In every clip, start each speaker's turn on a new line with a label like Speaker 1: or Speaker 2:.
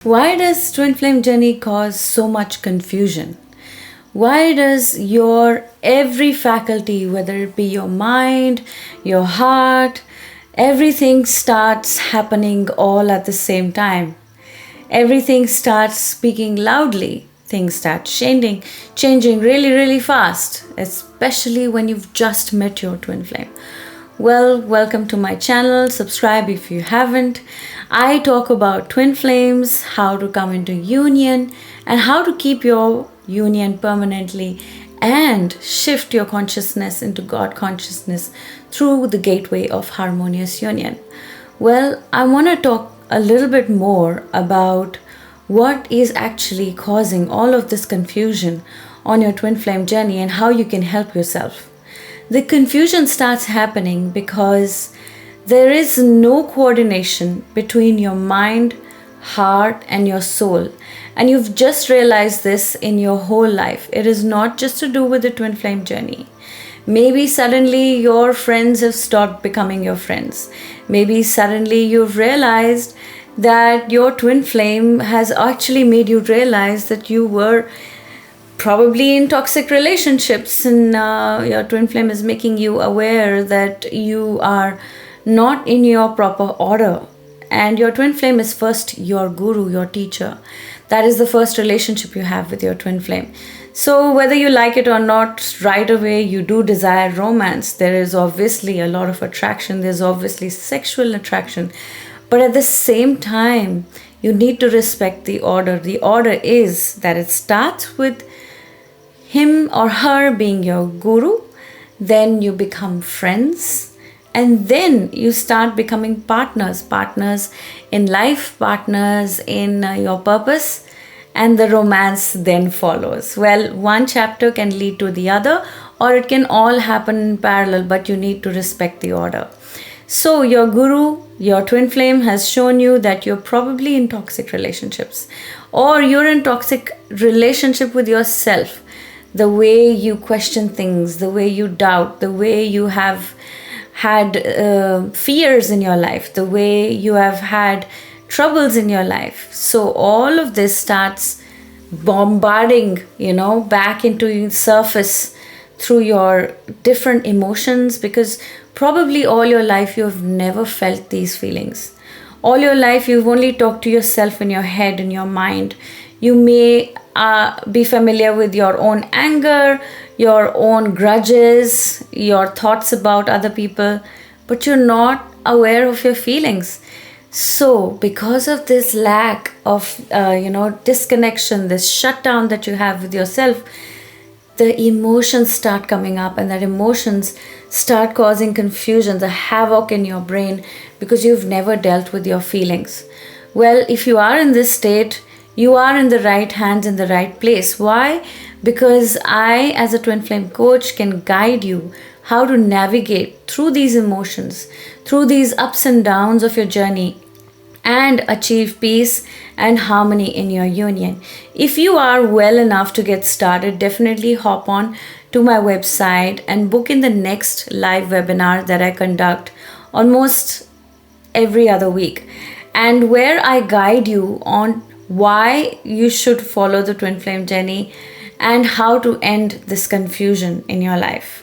Speaker 1: Why does twin flame journey cause so much confusion? Why does your every faculty, whether it be your mind, your heart, everything starts happening all at the same time? Everything starts speaking loudly. Things start changing really, really fast, especially when you've just met your twin flame. Well, welcome to my channel. Subscribe if you haven't. I talk about twin flames, how to come into union, and how to keep your union permanently and shift your consciousness into God consciousness through the gateway of harmonious union. Well, I want to talk a little bit more about what is actually causing all of this confusion on your twin flame journey and how you can help yourself. The confusion starts happening because there is no coordination between your mind, heart, and your soul. And you've just realized this in your whole life. It is not just to do with the twin flame journey. Maybe suddenly your friends have stopped becoming your friends. Maybe suddenly you've realized that your twin flame has actually made you realize that you were probably in toxic relationships, and your twin flame is making you aware that you are not in your proper order. And your twin flame is first your guru, your teacher. That is the first relationship you have with your twin flame. So whether you like it or not, right away you do desire romance. There is obviously a lot of attraction. There's obviously sexual attraction. But at the same time, you need to respect the order. The order is that it starts with him or her being your guru, then you become friends, and then you start becoming partners in life, partners in your purpose, and the romance then follows. Well, one chapter can lead to the other, or it can all happen in parallel, but you need to respect the order. So your guru, your twin flame, has shown you that you're probably in toxic relationships, or you're in toxic relationship with yourself. The way you question things, the way you doubt, the way you have had fears in your life, the way you have had troubles in your life. So all of this starts bombarding, back into surface through your different emotions, because probably all your life you have never felt these feelings. All your life you've only talked to yourself in your head, in your mind. You may be familiar with your own anger, your own grudges, your thoughts about other people, but you're not aware of your feelings. So because of this lack of, disconnection, this shutdown that you have with yourself, the emotions start coming up, and that emotions start causing confusion, the havoc in your brain, because you've never dealt with your feelings. Well, if you are in this state, you are in the right hands, in the right place. Why? Because I, as a twin flame coach, can guide you how to navigate through these emotions, through these ups and downs of your journey, and achieve peace and harmony in your union. If you are well enough to get started, definitely hop on to my website and book in the next live webinar that I conduct almost every other week, and where I guide you on why you should follow the twin flame journey and how to end this confusion in your life.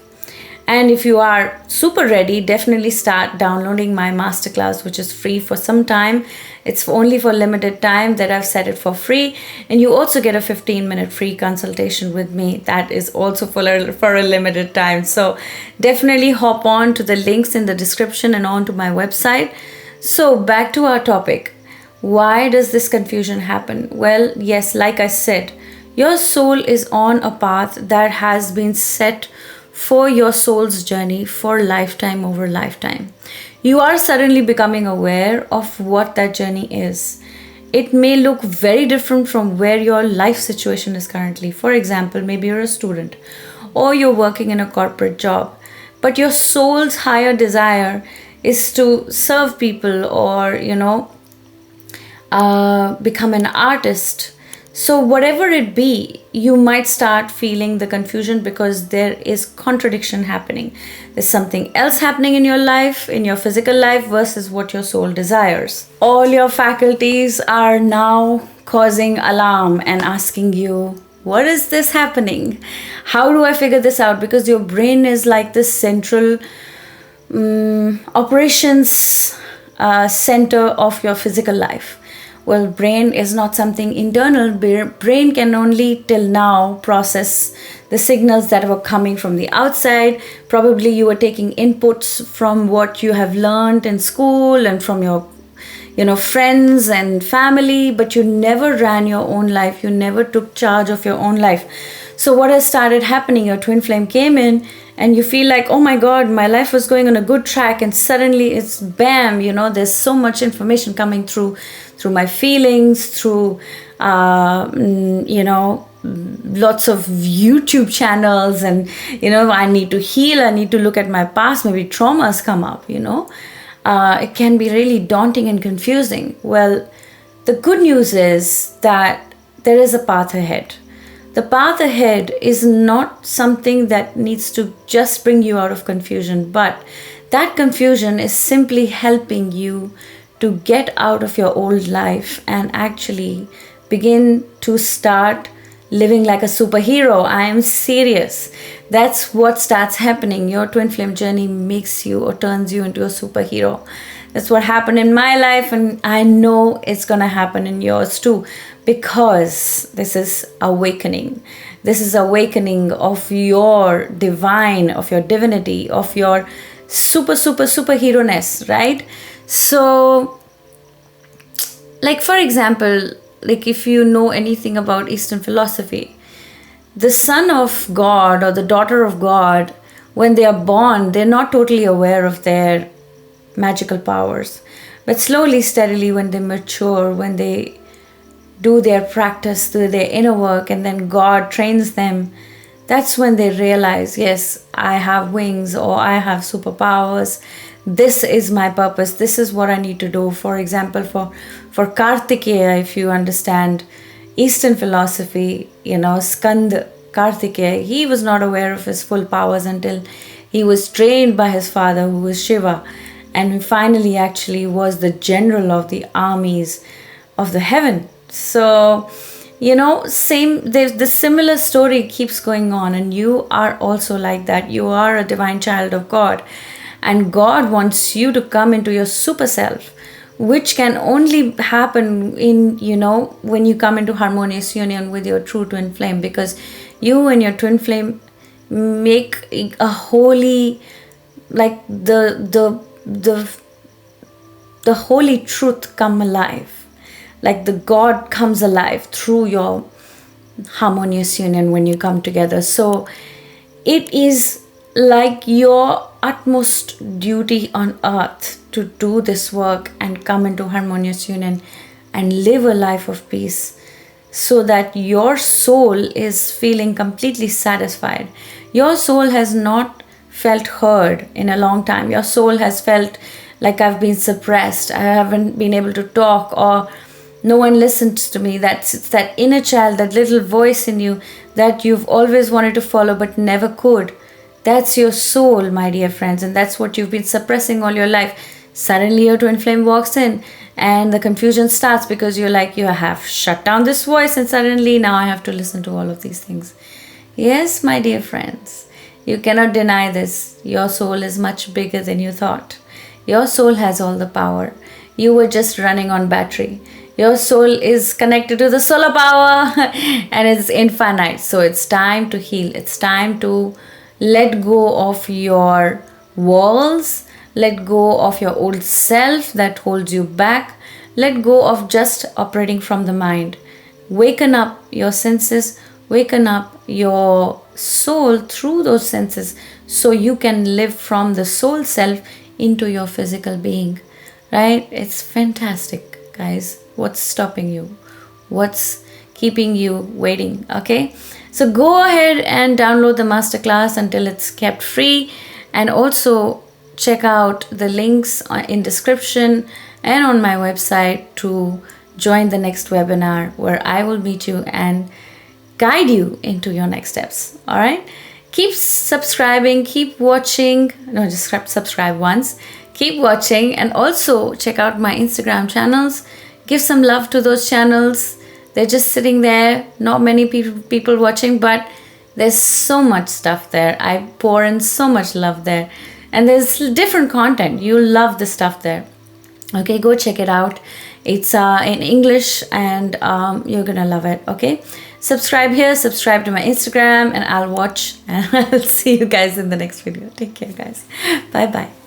Speaker 1: And if you are super ready, definitely start downloading my masterclass, which is free for some time. It's only for limited time that I've set it for free. And you also get a 15-minute free consultation with me. That is also for a limited time. So definitely hop on to the links in the description and on to my website. So back to our topic. Why does this confusion happen? Well, yes, like I said, your soul is on a path that has been set for your soul's journey for lifetime over lifetime. You are suddenly becoming aware of what that journey is. It may look very different from where your life situation is currently. For example, maybe you're a student or you're working in a corporate job, but your soul's higher desire is to serve people or, become an artist. So whatever it be, you might start feeling the confusion because there is contradiction happening. There's something else happening in your life, in your physical life, versus what your soul desires. All your faculties are now causing alarm and asking you, what is this happening? How do I figure this out? Because your brain is like this central operations center of your physical life. Well, brain is not something internal. Brain can only till now process the signals that were coming from the outside. Probably you were taking inputs from what you have learned in school and from your friends and family, but you never ran your own life. You never took charge of your own life. So what has started happening, your twin flame came in and you feel like, oh my God, my life was going on a good track, and suddenly it's bam, there's so much information coming through my feelings, through lots of YouTube channels, and I need to heal, I need to look at my past, maybe traumas come up, it can be really daunting and confusing. Well, the good news is that there is a path ahead. The path ahead is not something that needs to just bring you out of confusion, but that confusion is simply helping you to get out of your old life and actually begin to start living like a superhero. I am serious. That's what starts happening. Your twin flame journey makes you or turns you into a superhero. That's what happened in my life, and I know it's gonna happen in yours too, because this is awakening. This is awakening of your divine, of your divinity, of your superhero-ness, right? So, like for example, like if you know anything about Eastern philosophy, the son of God or the daughter of God, when they are born, they're not totally aware of their magical powers. But slowly, steadily, when they mature, when they do their practice, do their inner work, and then God trains them, that's when they realize, yes, I have wings, or I have superpowers. This is my purpose. This is what I need to do. For example, for Kartikeya, if you understand Eastern philosophy, Skand Kartikeya, he was not aware of his full powers until he was trained by his father, who was Shiva, and finally actually was the general of the armies of the heaven. So, the similar story keeps going on, and you are also like that. You are a divine child of God, and God wants you to come into your super self, which can only happen in, when you come into harmonious union with your true twin flame, because you and your twin flame make a holy, like the holy truth come alive. Like the God comes alive through your harmonious union when you come together. So it is like your utmost duty on earth to do this work and come into harmonious union and live a life of peace, so that your soul is feeling completely satisfied. Your soul has not felt heard in a long time. Your soul has felt like I've been suppressed. I haven't been able to talk, or no one listens to me. It's that inner child, that little voice in you that you've always wanted to follow but never could. That's your soul, my dear friends, and that's what you've been suppressing all your life. Suddenly your twin flame walks in and the confusion starts, because you're like, you have shut down this voice, and suddenly now I have to listen to all of these things. Yes, my dear friends, you cannot deny this. Your soul is much bigger than you thought. Your soul has all the power. You were just running on battery. Your soul is connected to the solar power and it's infinite. So it's time to heal. It's time to let go of your walls. Let go of your old self that holds you back. Let go of just operating from the mind. Waken up your senses. Waken up your soul through those senses, so you can live from the soul self into your physical being. Right? It's fantastic, guys. What's stopping you? What's keeping you waiting? Okay, so go ahead and download the masterclass until it's kept free, and also check out the links in description and on my website to join the next webinar where I will meet you and guide you into your next steps. All right? Keep subscribing, keep watching. No, just subscribe once. Keep watching, and also check out my Instagram channels. Give some love to those channels. They're just sitting there, not many people watching, but there's so much stuff there. I pour in so much love there. And there's different content. You'll love the stuff there. Okay, go check it out. It's in English, and you're gonna love it. Okay, subscribe here, subscribe to my Instagram, and I'll watch, and I'll see you guys in the next video. Take care, guys. Bye bye.